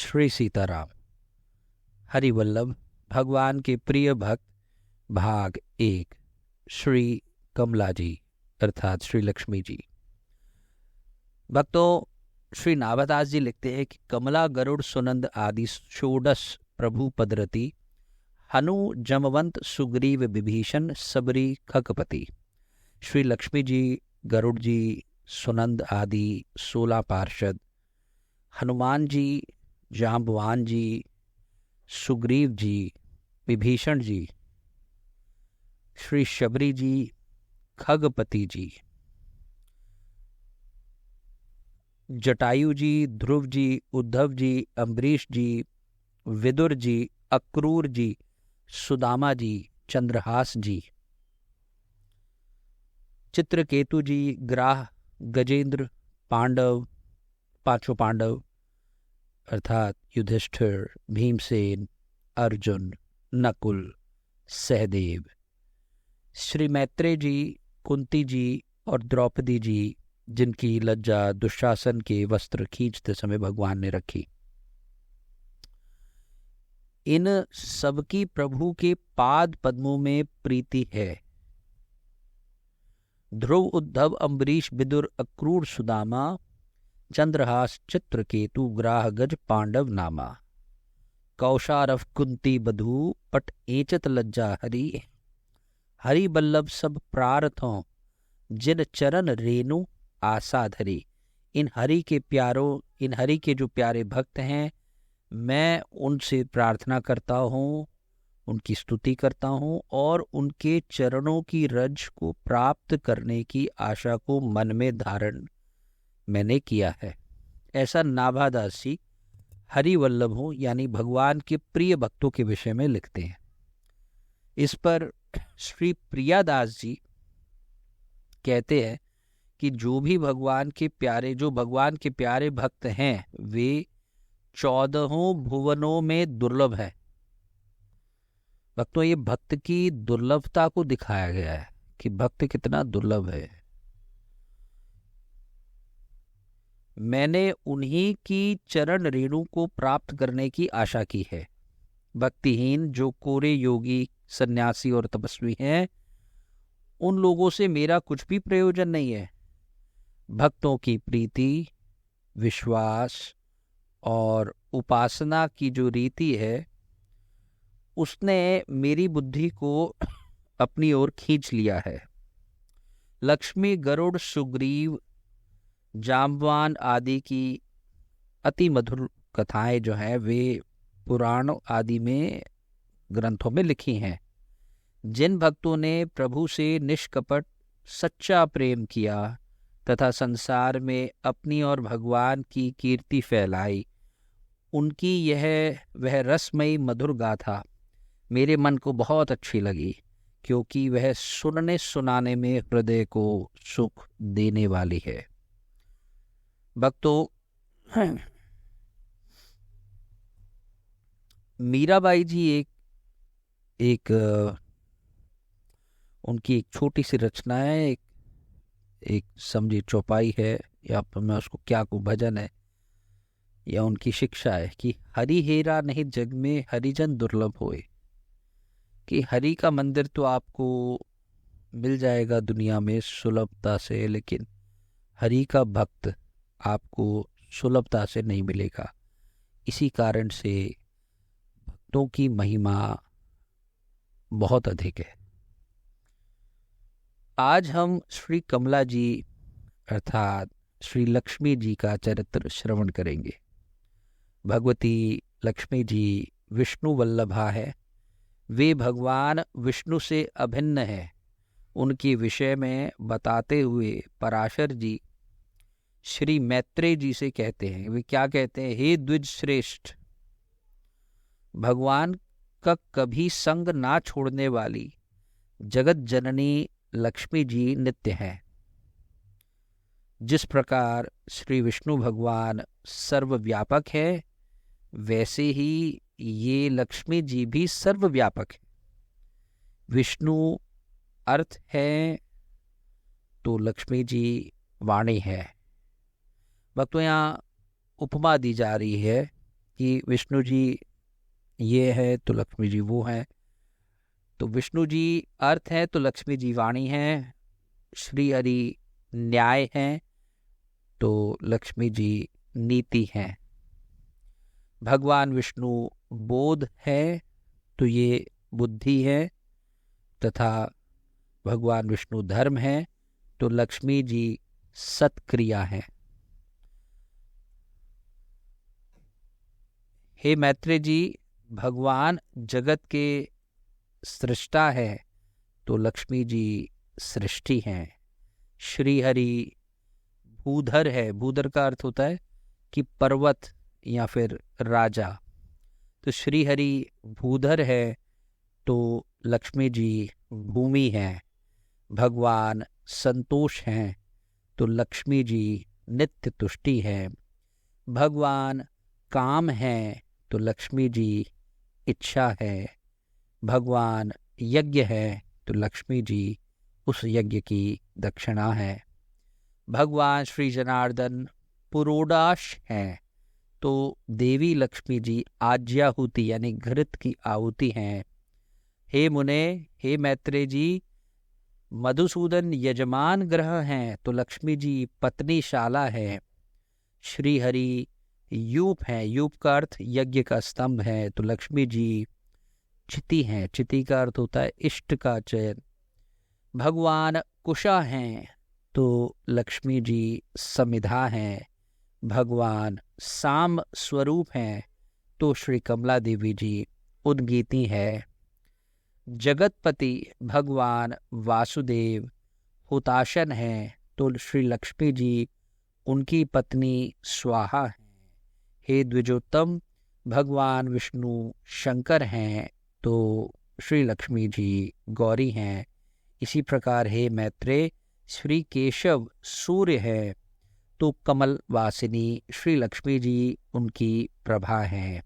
श्री सीताराम। हरिवल्लभ भगवान के प्रिय भक्त भाग 1। श्री कमला जी अर्थात श्री लक्ष्मी जी। भक्तों, श्री नाभादास जी लिखते हैं कि कमला गरुड़ सुनंद आदि षोडश प्रभु पदरती हनु जमवंत सुग्रीव विभीषण सबरी खकपति। श्री लक्ष्मी जी, गरुड़ जी, सुनंद आदि 16 पार्षद, हनुमान जी, जाम्बवान जी, सुग्रीव जी, विभीषण जी, श्री शबरी जी, खगपति जी, जटायु जी, ध्रुव जी, उद्धव जी, अम्बरीश जी, विदुर जी, अक्रूर जी, सुदामा जी, चंद्रहास जी, चित्रकेतु जी, ग्राह, गजेंद्र, पांडव, पांचों पांडव अर्थात युधिष्ठिर, भीमसेन, अर्जुन, नकुल, सहदेव, श्री मैत्रेय जी, कुंती जी और द्रौपदी जी, जिनकी लज्जा दुशासन के वस्त्र खींचते समय भगवान ने रखी। इन सबकी प्रभु के पाद पद्मों में प्रीति है। ध्रुव, उद्धव, अम्बरीश, विदुर, अक्रूर, सुदामा, चंद्रहास, चित्रकेतु, ग्राह, गज, पांडव नामा, कौशारव, कुंती, बधू, पट एचत लज्जा हरि, हरि बल्लभ सब प्रार्थों, जिन चरण रेणु आशा धरी। इन हरि के जो प्यारे भक्त हैं, मैं उनसे प्रार्थना करता हूँ, उनकी स्तुति करता हूँ और उनके चरणों की रज को प्राप्त करने की आशा को मन में धारण मैंने किया है। ऐसा नाभादास जी हरिवल्लभों यानी भगवान के प्रिय भक्तों के विषय में लिखते हैं। इस पर श्री प्रियादास जी कहते हैं कि जो भगवान के प्यारे भक्त हैं वे 14 भुवनों में दुर्लभ है। भक्तों, ये भक्त की दुर्लभता को दिखाया गया है कि भक्त कितना दुर्लभ है। मैंने उन्हीं की चरण रेणु को प्राप्त करने की आशा की है। भक्तिहीन जो कोरे योगी, सन्यासी और तपस्वी हैं, उन लोगों से मेरा कुछ भी प्रयोजन नहीं है। भक्तों की प्रीति, विश्वास और उपासना की जो रीति है, उसने मेरी बुद्धि को अपनी ओर खींच लिया है। लक्ष्मी, गरुड़, सुग्रीव, जाम्बवान आदि की अति मधुर कथाएं जो हैं वे पुराण आदि में ग्रंथों में लिखी हैं। जिन भक्तों ने प्रभु से निष्कपट सच्चा प्रेम किया तथा संसार में अपनी और भगवान की कीर्ति फैलाई, उनकी वह रसमयी मधुर गाथा मेरे मन को बहुत अच्छी लगी, क्योंकि वह सुनने सुनाने में हृदय को सुख देने वाली है। भक्तों, मीराबाई जी एक उनकी एक छोटी सी रचना है, एक समझी चौपाई है, या मैं उसको क्या को भजन है या उनकी शिक्षा है कि हरि हेरा नहीं जग में हरिजन दुर्लभ होए। कि हरि का मंदिर तो आपको मिल जाएगा दुनिया में सुलभता से, लेकिन हरि का भक्त आपको सुलभता से नहीं मिलेगा। इसी कारण से भक्तों की महिमा बहुत अधिक है। आज हम श्री कमला जी अर्थात श्री लक्ष्मी जी का चरित्र श्रवण करेंगे। भगवती लक्ष्मी जी विष्णु वल्लभा है। वे भगवान विष्णु से अभिन्न है। उनके विषय में बताते हुए पराशर जी श्री मैत्रेय जी से कहते हैं, वे क्या कहते हैं? हे द्विज श्रेष्ठ, भगवान का कभी संग ना छोड़ने वाली जगत जननी लक्ष्मी जी नित्य हैं। जिस प्रकार श्री विष्णु भगवान सर्वव्यापक है, वैसे ही ये लक्ष्मी जी भी सर्वव्यापक है। विष्णु अर्थ है तो लक्ष्मी जी वाणी है। भक्तों, यहाँ उपमा दी जा रही है कि विष्णु जी ये है तो लक्ष्मी जी वो है। तो विष्णु जी अर्थ है तो लक्ष्मी जी वाणी है, श्री हरि न्याय है तो लक्ष्मी जी नीति है। भगवान विष्णु बोध है तो ये बुद्धि है, तथा भगवान विष्णु धर्म है तो लक्ष्मी जी सत्क्रिया है। हे मैत्रेय जी, भगवान जगत के सृष्टा है तो लक्ष्मी जी सृष्टि हैं। श्री हरि भूधर है, भूधर का अर्थ होता है कि पर्वत या फिर राजा, तो श्री हरि भूधर है तो लक्ष्मी जी भूमि है। भगवान संतोष हैं तो लक्ष्मी जी नित्य तुष्टि है। भगवान काम है तो लक्ष्मी जी इच्छा है। भगवान यज्ञ है तो लक्ष्मी जी उस यज्ञ की दक्षिणा है। भगवान श्री जनार्दन पुरोडाश हैं तो देवी लक्ष्मी जी आज्याहुति यानी घृत की आहुति हैं। हे मुने, हे मैत्रेय जी, मधुसूदन यजमान ग्रह हैं तो लक्ष्मी जी पत्नीशाला है। श्री हरि यूप है, यूप का अर्थ यज्ञ का स्तंभ है तो लक्ष्मी जी चिति हैं, चिति का अर्थ होता है इष्ट का चयन। भगवान कुशा हैं तो लक्ष्मी जी समिधा हैं। भगवान साम स्वरूप हैं तो श्री कमला देवी जी उद्गीति है। जगतपति भगवान वासुदेव हुताशन हैं तो श्री लक्ष्मी जी उनकी पत्नी स्वाहा हैं। हे द्विजोत्तम, भगवान विष्णु शंकर हैं तो श्री लक्ष्मी जी गौरी हैं। इसी प्रकार हे मैत्रेय, श्री केशव सूर्य है तो कमल वासिनी श्री लक्ष्मी जी उनकी प्रभा है।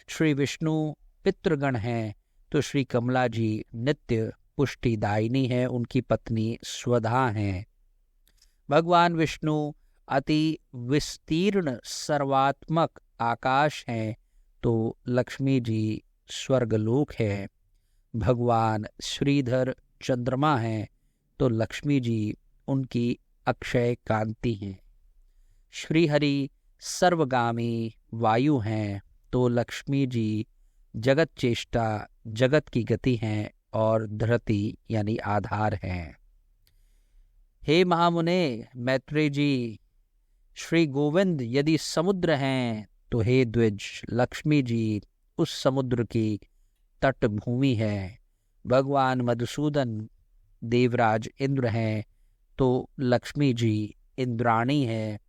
श्री विष्णु पितृगण हैं तो श्री कमला जी नित्य पुष्टिदायिनी है, उनकी पत्नी स्वधा हैं। भगवान विष्णु अति विस्तीर्ण सर्वात्मक आकाश हैं तो लक्ष्मी जी स्वर्गलोक है। भगवान श्रीधर चंद्रमा हैं तो लक्ष्मी जी उनकी अक्षय कांति हैं। श्री हरि सर्वगामी वायु हैं तो लक्ष्मी जी जगत चेष्टा जगत की गति हैं और धरती यानी आधार हैं। हे महामुने मैत्रेय जी, श्री गोविंद यदि समुद्र हैं तो हे द्विज, लक्ष्मी जी उस समुद्र की तट भूमि है। भगवान मधुसूदन देवराज इंद्र हैं तो लक्ष्मी जी इंद्राणी है।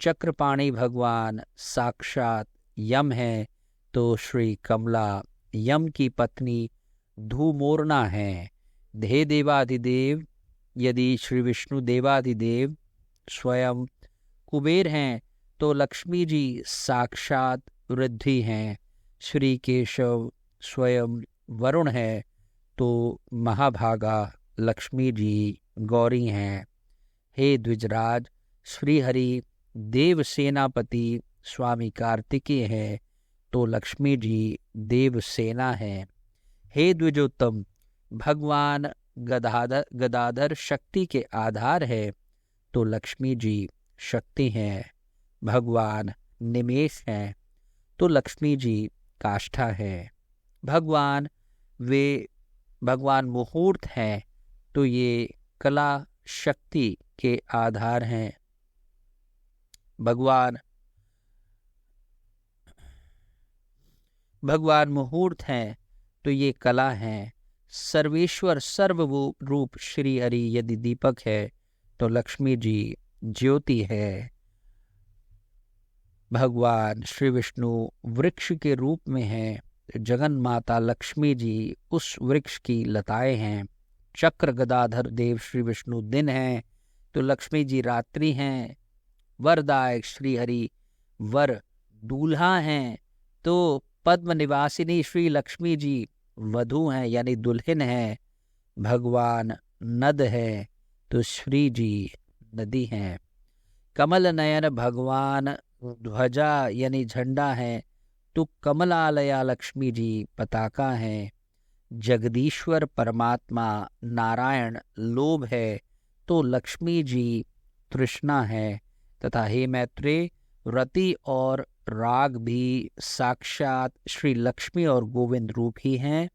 चक्रपाणी भगवान साक्षात यम है तो श्री कमला यम की पत्नी धूमोरना है। हे देवाधिदेव, यदि श्री विष्णु देवाधिदेव स्वयं कुबेर हैं तो लक्ष्मी जी साक्षात वृद्धि हैं। श्री केशव स्वयं वरुण है तो महाभागा लक्ष्मी जी गौरी हैं। हे द्विजराज, श्री हरि देव सेनापति स्वामी कार्तिकेय है तो लक्ष्मी जी देवसेना है। हे द्विजोत्तम, भगवान गदाधर शक्ति के आधार है तो लक्ष्मी जी शक्ति हैं। भगवान निमेष हैं तो लक्ष्मी जी काष्ठा है। भगवान मुहूर्त हैं तो ये कला शक्ति के आधार हैं। भगवान मुहूर्त हैं तो ये कला हैं। सर्वेश्वर सर्वरूप श्री हरि यदि दीपक है तो लक्ष्मी जी ज्योति है। भगवान श्री विष्णु वृक्ष के रूप में हैं, जगन माता लक्ष्मी जी उस वृक्ष की लताएं हैं। चक्र गदाधर देव श्री विष्णु दिन हैं तो लक्ष्मी जी रात्रि हैं। वरदायक श्री हरि वर दूल्हा हैं तो पद्म निवासिनी श्री लक्ष्मी जी वधू हैं यानी दुल्हन हैं। भगवान नद है तो श्री जी नदी हैं। कमल नयन भगवान ध्वजा यानी झंडा है तो कमलालया लक्ष्मी जी पताका हैं, जगदीश्वर परमात्मा नारायण लोभ है, तो लक्ष्मी जी तृष्णा है, तथा हे मैत्रेय रति और राग भी साक्षात श्री लक्ष्मी और गोविंद रूप ही हैं।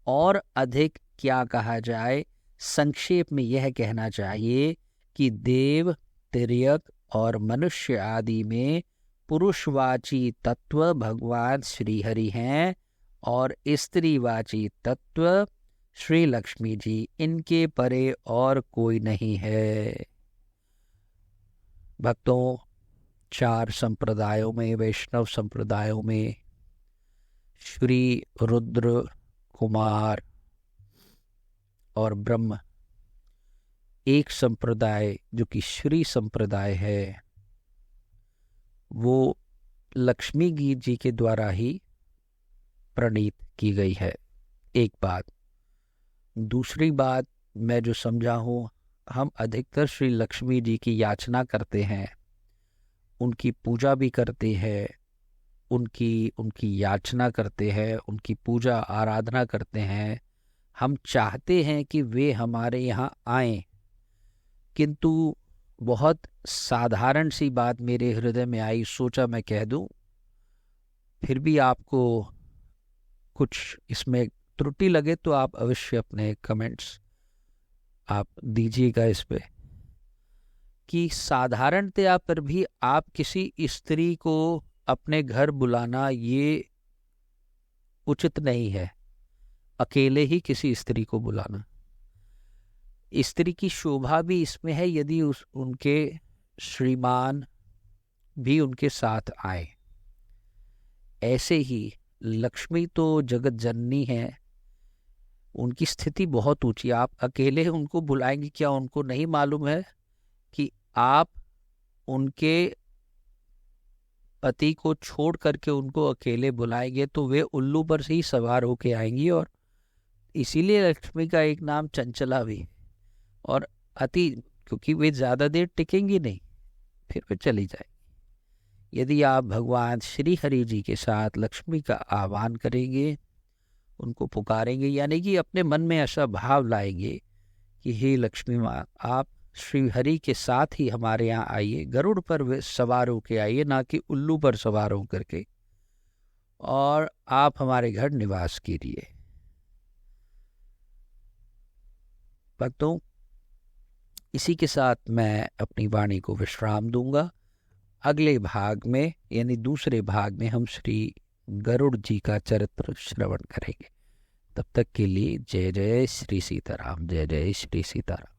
और अधिक क्या कहा जाए, संक्षेप में यह कहना चाहिए कि देव, तिर्यक और मनुष्य आदि में पुरुषवाची तत्व भगवान श्री हरि हैं और स्त्रीवाची तत्व श्री लक्ष्मी जी, इनके परे और कोई नहीं है। भक्तों, 4 संप्रदायों में, वैष्णव संप्रदायों में श्री रुद्र, कुमार और ब्रह्म, एक संप्रदाय जो कि श्री संप्रदाय है, वो लक्ष्मी जी के द्वारा ही प्रणीत की गई है। एक बात। दूसरी बात, मैं जो समझा हूँ, हम अधिकतर श्री लक्ष्मी जी की याचना करते हैं, उनकी पूजा भी करते हैं, उनकी याचना करते हैं, उनकी पूजा आराधना करते हैं। हम चाहते हैं कि वे हमारे यहाँ आएं, किंतु बहुत साधारण सी बात मेरे हृदय में आई, सोचा मैं कह दूं, फिर भी आपको कुछ इसमें त्रुटि लगे तो आप अवश्य अपने कमेंट्स आप दीजिएगा इस पे, कि साधारणतया पर भी आप किसी स्त्री को अपने घर बुलाना ये उचित नहीं है, अकेले ही किसी स्त्री को बुलाना। स्त्री की शोभा भी इसमें है यदि उनके श्रीमान भी उनके साथ आए। ऐसे ही लक्ष्मी तो जगत जननी है, उनकी स्थिति बहुत ऊंची। आप अकेले उनको बुलाएंगे क्या? उनको नहीं मालूम है कि आप उनके पति को छोड़ करके उनको अकेले बुलाएंगे तो वे उल्लू पर से ही सवार होके आएंगी। और इसीलिए लक्ष्मी का एक नाम चंचला भी, और अति, क्योंकि वे ज़्यादा देर टिकेंगी नहीं, फिर वे चली जाएगी। यदि आप भगवान श्री हरि जी के साथ लक्ष्मी का आह्वान करेंगे, उनको पुकारेंगे, यानी कि अपने मन में ऐसा भाव लाएंगे कि हे लक्ष्मी माँ, आप श्री हरि के साथ ही हमारे यहाँ आइए, गरुड़ पर सवार होकर आइए, ना कि उल्लू पर सवार होकर के, और आप हमारे घर निवास कीजिए। भक्तों, इसी के साथ मैं अपनी वाणी को विश्राम दूंगा। अगले भाग में, यानी दूसरे भाग में, हम श्री गरुड़ जी का चरित्र श्रवण करेंगे। तब तक के लिए जय जय श्री सीताराम, जय जय श्री सीताराम।